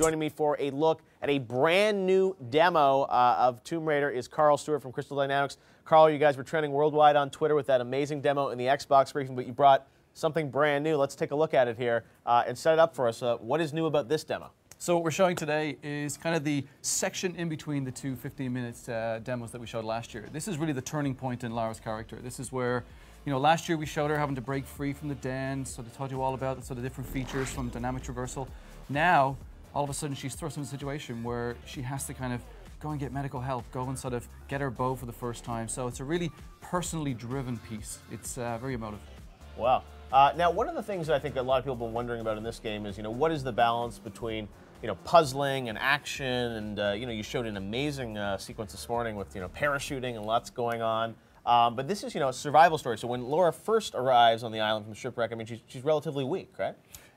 Joining me for a look at a brand new demo of Tomb Raider is Carl Stewart from Crystal Dynamics. Carl, you guys were trending worldwide on Twitter with that amazing demo in the Xbox briefing, but you brought something brand new. Let's take a look at it here and set it up for us. What is new about this demo? So what we're showing today is kind of the section in between the two 15-minute demos that we showed last year. This is really the turning point in Lara's character. This is where, you know, last year we showed her having to break free from the den, so they told you all about the sort of different features from dynamic traversal. Now, all of a sudden she's thrust in a situation where she has to kind of go and get medical help, go and sort of get her bow for the first time. So it's a really personally driven piece. It's very emotive. Wow. Now, one of the things that I think a lot of people have been wondering about in this game is, you know, what is the balance between, you know, puzzling and action, and you know, you showed an amazing sequence this morning with, you know, parachuting and lots going on. But this is, you know, a survival story. So when Lara first arrives on the island from the shipwreck, I mean, she's relatively weak, right?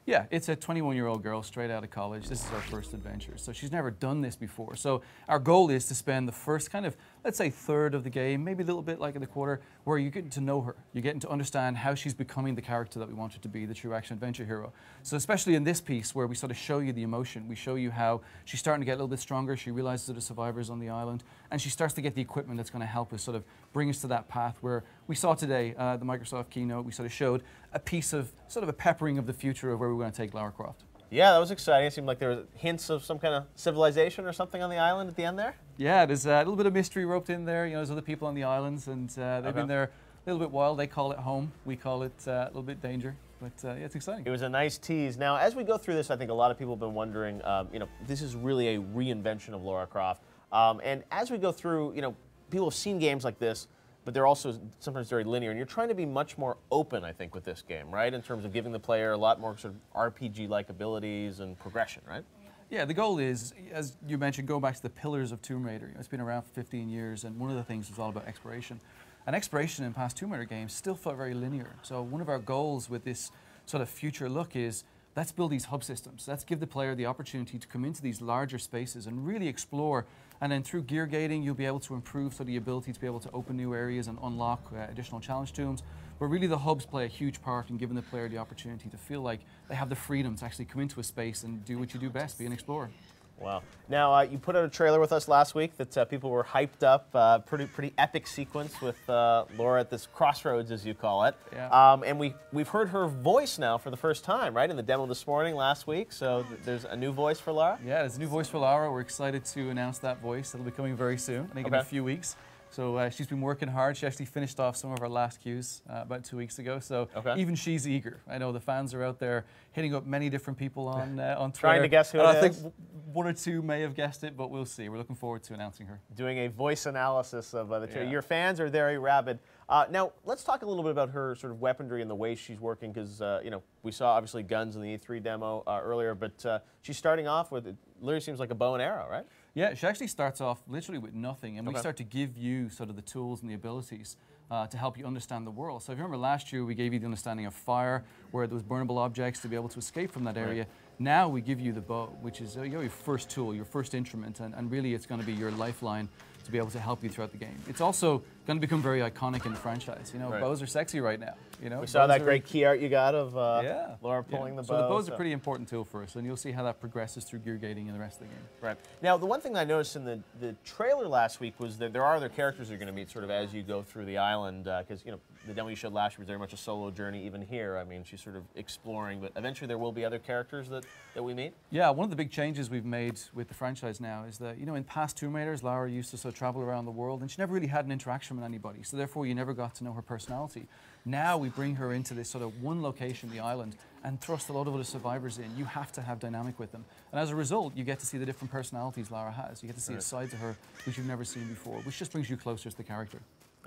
Yeah, it's a 21-year-old girl straight out of college. This is her first adventure. So she's never done this before. So our goal is to spend the first kind of, let's say, third of the game, maybe a little bit like in the quarter, where you're getting to know her. You're getting to understand how she's becoming the character that we want her to be, the true action-adventure hero. So especially in this piece where we sort of show you the emotion, we show you how she's starting to get a little bit stronger. She realizes there are survivors on the island, and she starts to get the equipment that's going to help us sort of bring us to that path where we saw today, the Microsoft keynote, we sort of showed a piece of, sort of a peppering of the future of where we're going to take Lara Croft. Yeah, that was exciting. It seemed like there were hints of some kind of civilization or something on the island at the end there. Yeah, there's a little bit of mystery roped in there. You know, there's other people on the islands, and they've been there a little bit wild. They call it home. We call it a little bit danger. But yeah, it's exciting. It was a nice tease. Now, as we go through this, I think a lot of people have been wondering, you know, this is really a reinvention of Lara Croft. And as we go through, you know, people have seen games like this, but they're also sometimes very linear. And you're trying to be much more open, I think, with this game, right? In terms of giving the player a lot more sort of RPG-like abilities and progression, right? Yeah, the goal is, as you mentioned, go back to the pillars of Tomb Raider. It's been around for 15 years, and one of the things was all about exploration. And exploration in past Tomb Raider games still felt very linear. So one of our goals with this sort of future look is, let's build these hub systems. Let's give the player the opportunity to come into these larger spaces and really explore. And then through gear gating, you'll be able to improve so the ability to be able to open new areas and unlock additional challenge tombs. But really the hubs play a huge part in giving the player the opportunity to feel like they have the freedom to actually come into a space and do what you do best, be an explorer. Wow. Now, you put out a trailer with us last week that people were hyped up. Pretty epic sequence with Lara at this crossroads, as you call it. Yeah. And we've heard her voice now for the first time, right, in the demo this morning, last week. So there's a new voice for Lara? Yeah, there's a new voice for Lara. We're excited to announce that voice. It'll be coming very soon, I think in a few weeks. So she's been working hard. She actually finished off some of her last cues about 2 weeks ago. So even she's eager. I know the fans are out there hitting up many different people on Twitter. Trying to guess who it is. I think one or two may have guessed it, but we'll see. We're looking forward to announcing her. Doing a voice analysis of the trailer. Yeah. Your fans are very rabid. Now, let's talk a little bit about her sort of weaponry and the way she's working, because, you know, we saw obviously guns in the E3 demo earlier, but she's starting off with, it literally seems like a bow and arrow, right? Yeah, she actually starts off literally with nothing, and we start to give you sort of the tools and the abilities to help you understand the world. So if you remember last year, we gave you the understanding of fire, where there was burnable objects to be able to escape from that area. Right. Now we give you the bow, which is your first tool, your first instrument, and really it's going to be your lifeline to be able to help you throughout the game. It's also going to become very iconic in the franchise. You know, bows are sexy right now. You know, we saw that great key art you got of Lara pulling the bow. So the bow's a pretty important tool for us, and you'll see how that progresses through gear gating in the rest of the game. Right. Now, the one thing I noticed in the trailer last week was that there are other characters you're going to meet sort of as you go through the island, because, you know, the demo you showed last year was very much a solo journey. Even here, I mean, she's sort of exploring, but eventually there will be other characters that we meet? Yeah, one of the big changes we've made with the franchise now is that, you know, in past Tomb Raiders, Lara used to sort of travel around the world, and she never really had an interaction with anybody, so therefore you never got to know her personality. Now we bring her into this sort of one location, the island, and thrust a lot of other survivors in. You have to have dynamic with them. And as a result, you get to see the different personalities Lara has. You get to see a side to her which you've never seen before, which just brings you closer to the character.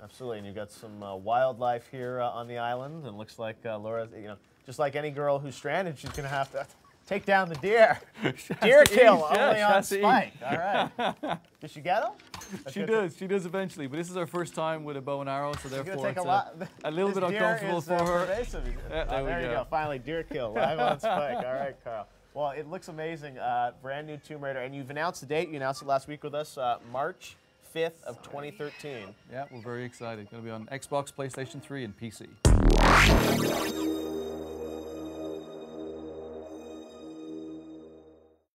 Absolutely, and you've got some wildlife here on the island, and it looks like Lara's, you know, just like any girl who's stranded, she's going to have to take down the deer. Deer kill, only on Spike. All right. Does she get him? She does eventually, but this is her first time with a bow and arrow, so therefore it's a little bit uncomfortable for her. Yeah, there you go. Finally, deer kill, live on Spike. All right, Carl. Well, it looks amazing. Brand new Tomb Raider, and you've announced the date. You announced it last week with us, March 5th of 2013. Yeah, we're very excited. Going to be on Xbox, PlayStation 3, and PC.